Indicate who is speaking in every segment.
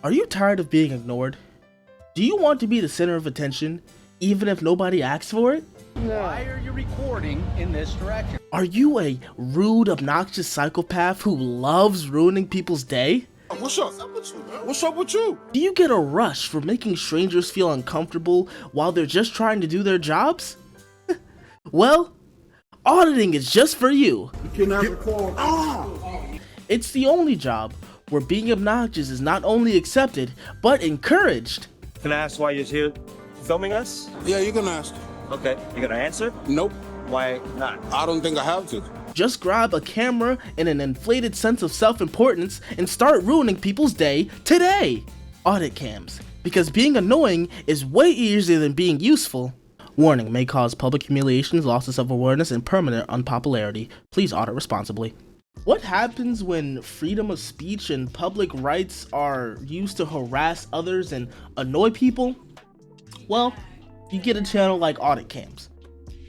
Speaker 1: Are you tired of being ignored? Do you want to be the center of attention, even if nobody asks for it?
Speaker 2: Why are you recording in this direction?
Speaker 1: Are you a rude, obnoxious psychopath who loves ruining people's day?
Speaker 3: What's up with you, man? What's up with you?
Speaker 1: Do you get a rush for making strangers feel uncomfortable while they're just trying to do their jobs? Well, auditing is just for you.
Speaker 3: You cannot record.
Speaker 1: It's the only job where being obnoxious is not only accepted, but encouraged.
Speaker 4: Can I ask why you're here filming us?
Speaker 3: Yeah, you can ask.
Speaker 4: Okay, you gonna answer?
Speaker 3: Nope.
Speaker 4: Why not?
Speaker 3: I don't think I have to.
Speaker 1: Just grab a camera and an inflated sense of self-importance and start ruining people's day today. Audit cams, because being annoying is way easier than being useful. Warning, may cause public humiliations, loss of self-awareness, and permanent unpopularity. Please audit responsibly. What happens when freedom of speech and public rights are used to harass others and annoy people? Well, you get a channel like Audit Cams.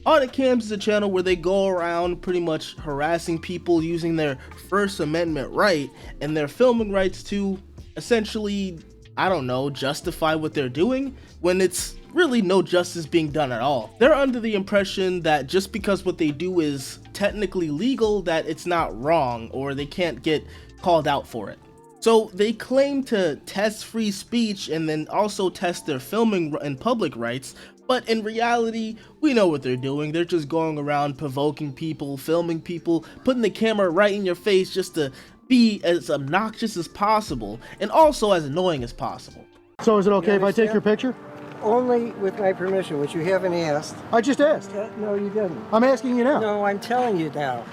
Speaker 1: Audit Cams is a channel where they go around pretty much harassing people using their First Amendment right and their filming rights to essentially, I don't know, justify what they're doing when it's really no justice being done at all. They're under the impression that just because what they do is technically legal, that it's not wrong or they can't get called out for it. So they claim to test free speech and then also test their filming and public rights, but in reality, we know what they're doing. They're just going around provoking people, filming people, putting the camera right in your face just to be as obnoxious as possible and also as annoying as possible.
Speaker 5: So is it okay if I take your picture?
Speaker 6: Only with my permission, which you haven't asked.
Speaker 5: I just asked.
Speaker 6: No, you didn't.
Speaker 5: I'm asking you now.
Speaker 6: No, I'm telling you now.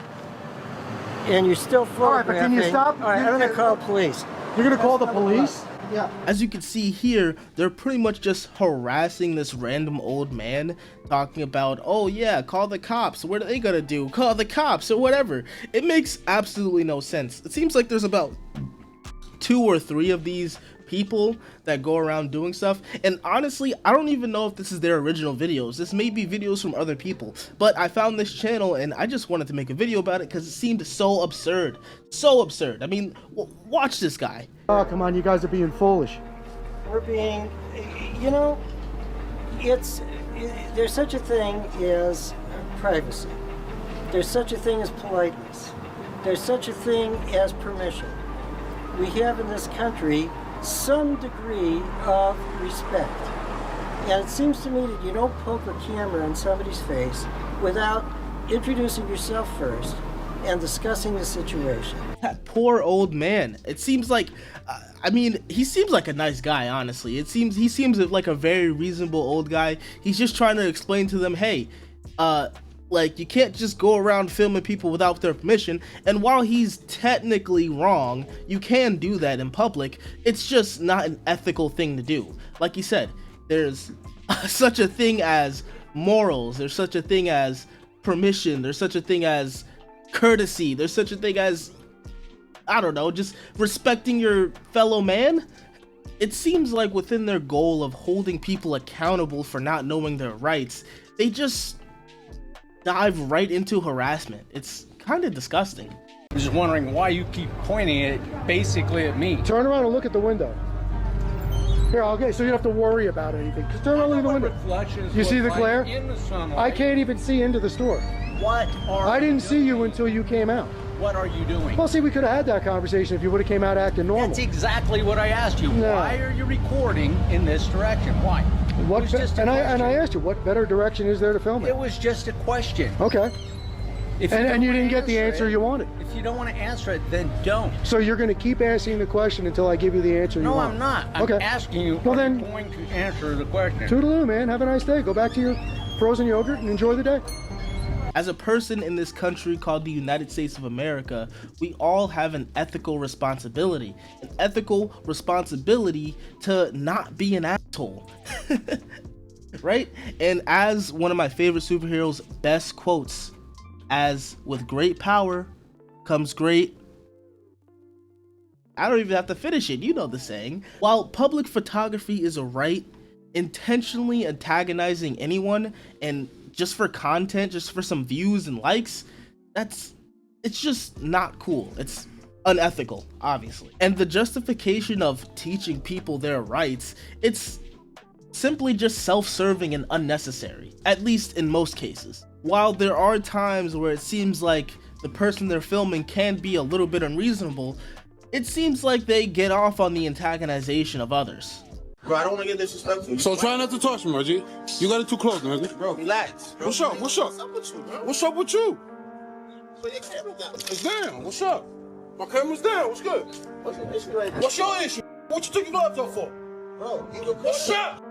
Speaker 6: And you're still
Speaker 5: All right, but
Speaker 6: photographing.
Speaker 5: can you stop?
Speaker 6: All right, I'm going to call police.
Speaker 5: You're going to call the police?
Speaker 6: Yeah.
Speaker 1: As you can see here, they're pretty much just harassing this random old man, talking about, oh yeah, call the cops, what are they gonna do? Call the cops or whatever. It makes absolutely no sense. It seems like there's about 2 or 3 of these people that go around doing stuff, and honestly, I don't even know if this is their original videos. This may be videos from other people, but I found this channel and I just wanted to make a video about it because it seemed so absurd. So absurd. I mean, watch this guy.
Speaker 5: Oh, come on, you guys are being foolish.
Speaker 6: We're being, you know, there's such a thing as privacy. There's such a thing as politeness. There's such a thing as permission. We have in this country some degree of respect. And it seems to me that you don't poke a camera in somebody's face without introducing yourself first and discussing the situation.
Speaker 1: That poor old man. It seems like, I mean, he seems like a nice guy, honestly. He seems like a very reasonable old guy. He's just trying to explain to them, hey, like, you can't just go around filming people without their permission, and while he's technically wrong, you can do that in public. It's just not an ethical thing to do. Like you said, there's such a thing as morals, there's such a thing as permission, there's such a thing as courtesy, there's such a thing as, I don't know, just respecting your fellow man. It seems like within their goal of holding people accountable for not knowing their rights, they just dive right into harassment. It's kind of disgusting.
Speaker 2: I'm just wondering why you keep pointing it basically at me.
Speaker 5: Turn around and look at the window. Here, okay, so you don't have to worry about anything. Just turn around and look at the window.
Speaker 2: Reflections
Speaker 5: You see
Speaker 2: look
Speaker 5: the
Speaker 2: like
Speaker 5: glare?
Speaker 2: in the sunlight.
Speaker 5: I can't even see into the store.
Speaker 2: What are
Speaker 5: I didn't
Speaker 2: you
Speaker 5: see you until you came out.
Speaker 2: What are you doing?
Speaker 5: Well, see, we could have had that conversation if you would have came out acting normal.
Speaker 2: That's exactly what I asked you.
Speaker 5: No.
Speaker 2: Why are you recording in this direction? Why?
Speaker 5: What
Speaker 2: It was just a
Speaker 5: and I
Speaker 2: question.
Speaker 5: asked you, what better direction is there to film
Speaker 2: It
Speaker 5: it?
Speaker 2: was just a question.
Speaker 5: Okay.
Speaker 2: If
Speaker 5: And
Speaker 2: don't
Speaker 5: you
Speaker 2: wanna
Speaker 5: didn't get the answer
Speaker 2: it-
Speaker 5: you wanted.
Speaker 2: If you don't want to answer it, then don't.
Speaker 5: So you're going to keep asking the question until I give you the answer you
Speaker 2: No,
Speaker 5: want?
Speaker 2: I'm not. I'm
Speaker 5: Okay.
Speaker 2: asking you,
Speaker 5: Well,
Speaker 2: are
Speaker 5: then-
Speaker 2: you going to answer the question?
Speaker 5: Toodaloo, man. Have a nice day. Go back to your frozen yogurt and enjoy the day.
Speaker 1: As a person in this country called the United States of America, we all have an ethical responsibility. An ethical responsibility to not be an asshole. Right? And as one of my favorite superheroes' best quotes, as with great power comes great... I don't even have to finish it, you know the saying. While public photography is a right, intentionally antagonizing anyone and just for content, just for some views and likes, it's just not cool. It's unethical, obviously. And the justification of teaching people their rights, it's simply just self-serving and unnecessary, at least in most cases. While there are times where it seems like the person they're filming can be a little bit unreasonable, it seems like they get off on the antagonization of others.
Speaker 7: Bro, I don't want to get disrespectful.
Speaker 3: So try not to touch me, Reggie. You got it too close, nigga.
Speaker 7: Bro, relax. Bro,
Speaker 3: What's up? What's up?
Speaker 7: What's up with you, bro?
Speaker 3: What's up with you?
Speaker 7: Put your camera down.
Speaker 3: It's down. What's up? My camera's down. What's good?
Speaker 7: What's your issue right now?
Speaker 3: What's your issue? What you took your gloves off for?
Speaker 7: Bro, you recording.
Speaker 3: What's up?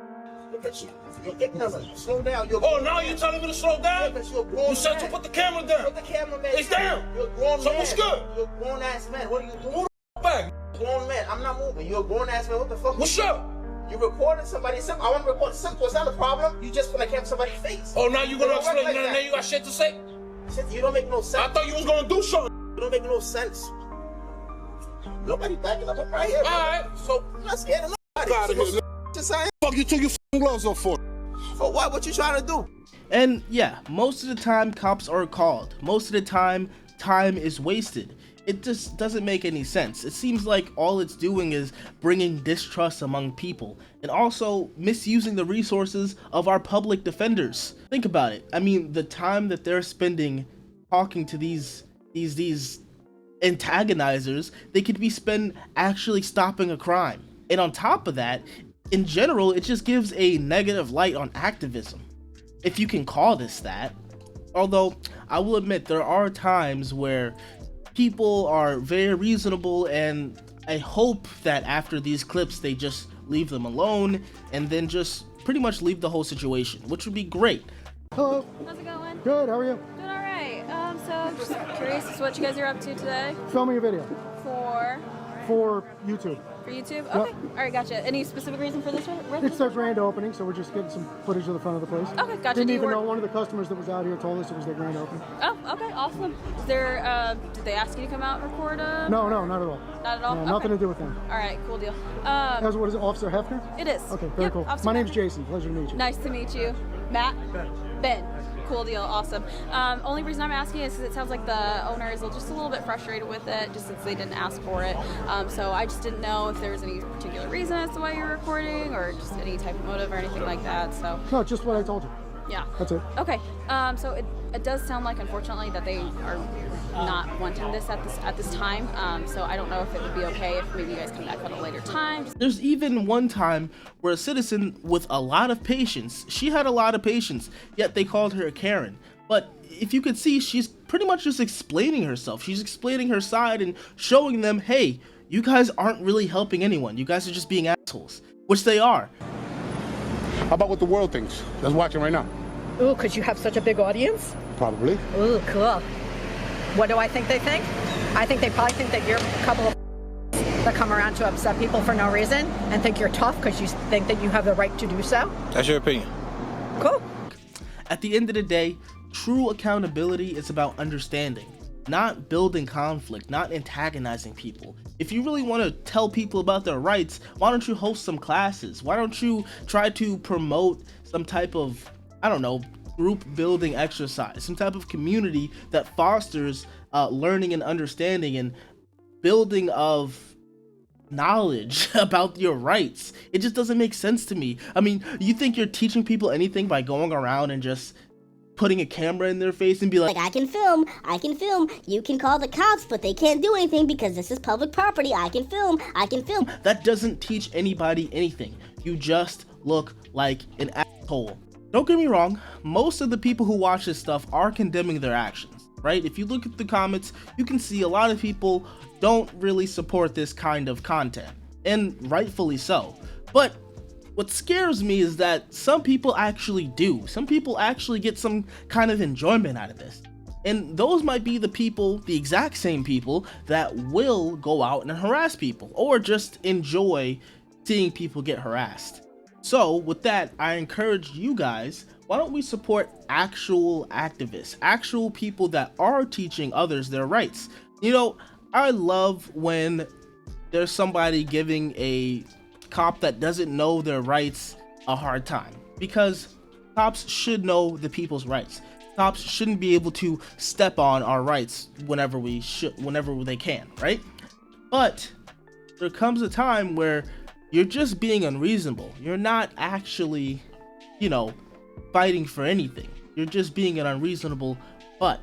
Speaker 7: Look at you. You're ignorant. Slow down. You're
Speaker 3: Oh, now you're telling me to slow down?
Speaker 7: Because you're a grown
Speaker 3: You said to
Speaker 7: man.
Speaker 3: put the camera down.
Speaker 7: Put the cameraman
Speaker 3: It's down.
Speaker 7: You're a grown
Speaker 3: So
Speaker 7: man.
Speaker 3: what's good?
Speaker 7: You're a grown ass man. What are you doing?
Speaker 3: Move the back.
Speaker 7: Grown man. I'm not moving. You're a grown ass man. What the fuck?
Speaker 3: What's up?
Speaker 7: You recording somebody. I want to record simple. It's not a problem. You just put a camera in somebody's face.
Speaker 3: Oh, now you
Speaker 7: It
Speaker 3: gonna
Speaker 7: don't work
Speaker 3: explain
Speaker 7: like
Speaker 3: that and
Speaker 7: that.
Speaker 3: then you got shit to say?
Speaker 7: Shit, you don't make no
Speaker 3: I
Speaker 7: sense.
Speaker 3: thought you was gonna do something.
Speaker 7: You don't make no sense. Nobody backing up right here.
Speaker 3: All right.
Speaker 7: So I'm not scared of nobody.
Speaker 3: Out of here,
Speaker 7: So, just I
Speaker 3: Fuck you took your fucking gloves off for?
Speaker 7: For what? What you trying to do?
Speaker 1: And yeah, most of the time cops are called. Most of the time is wasted. It just doesn't make any sense. It seems like all it's doing is bringing distrust among people and also misusing the resources of our public defenders. Think about it. I mean, the time that they're spending talking to these antagonizers, they could be spent actually stopping a crime. And on top of that, in general, it just gives a negative light on activism, if you can call this that. Although I will admit there are times where people are very reasonable, and I hope that after these clips they just leave them alone and then just pretty much leave the whole situation, which would be great.
Speaker 5: Hello.
Speaker 8: How's it going?
Speaker 5: Good. How are you?
Speaker 8: Doing all right. So just curious as to what you guys are up to today
Speaker 5: Filming a video
Speaker 8: for
Speaker 5: for YouTube.
Speaker 8: YouTube. Okay. All right, gotcha. Any specific reason for this?
Speaker 5: It's their grand opening, so we're just getting some footage of the front of the place.
Speaker 8: Okay, gotcha.
Speaker 5: Didn't
Speaker 8: Do you
Speaker 5: even know
Speaker 8: work-
Speaker 5: one of the customers that was out here told us it was their grand opening.
Speaker 8: Oh, okay, awesome. Is there? Did they ask you to come out and record?
Speaker 5: No, not at all.
Speaker 8: Not at all.
Speaker 5: No,
Speaker 8: Okay.
Speaker 5: nothing to do with them.
Speaker 8: All right, cool deal.
Speaker 5: That's what is it, Officer Hefner?
Speaker 8: It is.
Speaker 5: Okay, very
Speaker 8: Yep,
Speaker 5: cool.
Speaker 8: Officer
Speaker 5: My name's
Speaker 8: Hefner.
Speaker 5: Jason. Pleasure to meet you.
Speaker 8: Nice to meet you, Matt. Ben. Cool deal, awesome. Only reason I'm asking is because it sounds like the owners are just a little bit frustrated with it, just since they didn't ask for it. So I just didn't know if there was any particular reason as to why you're recording, or just any type of motive or anything like that. So
Speaker 5: No, just what I told you.
Speaker 8: yeah.
Speaker 5: That's it.
Speaker 8: Okay. So it does sound like, unfortunately, that they are not wanting this at this time. So I don't know if it would be okay if maybe you guys come back at a later time.
Speaker 1: There's even one time where a citizen with a lot of patience, she had a lot of patience, yet they called her a Karen. But if you could see, she's pretty much just explaining herself. She's explaining her side and showing them, hey, you guys aren't really helping anyone. You guys are just being assholes, which they are.
Speaker 3: How about what the world thinks that's watching right now?
Speaker 9: Ooh, because you have such a big audience?
Speaker 3: Probably.
Speaker 9: Ooh, cool. What do I think they think? I think they probably think that you're a couple of that come around to upset people for no reason and think you're tough because you think that you have the right to do so.
Speaker 7: That's your opinion.
Speaker 9: Cool.
Speaker 1: At the end of the day, true accountability is about understanding, not building conflict, not antagonizing people. If you really want to tell people about their rights, why don't you host some classes? Why don't you try to promote some type of, I don't know, group building exercise, some type of community that fosters learning and understanding and building of knowledge about your rights. It just doesn't make sense to me. I mean, you think you're teaching people anything by going around and just putting a camera in their face and be like,
Speaker 10: I can film, you can call the cops, but they can't do anything because this is public property, I can film.
Speaker 1: That doesn't teach anybody anything. You just look like an asshole. Don't get me wrong, most of the people who watch this stuff are condemning their actions, right? If you look at the comments, you can see a lot of people don't really support this kind of content, and rightfully so. But what scares me is that some people actually do. Some people actually get some kind of enjoyment out of this. And those might be the people, the exact same people, that will go out and harass people, or just enjoy seeing people get harassed. So with that, I encourage you guys, why don't we support actual activists, actual people that are teaching others their rights? You know, I love when there's somebody giving a cop that doesn't know their rights a hard time, because cops should know the people's rights. Cops shouldn't be able to step on our rights whenever they can, right? But there comes a time where you're just being unreasonable. You're not actually, fighting for anything. You're just being an unreasonable butt.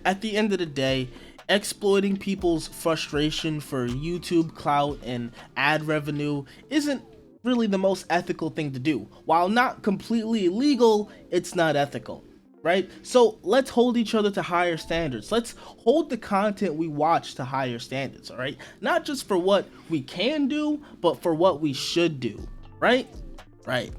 Speaker 1: At the end of the day, exploiting people's frustration for YouTube clout and ad revenue isn't really the most ethical thing to do. While not completely illegal, it's not ethical, right? So let's hold each other to higher standards. Let's hold the content we watch to higher standards, all right? Not just for what we can do, but for what we should do, right? Right.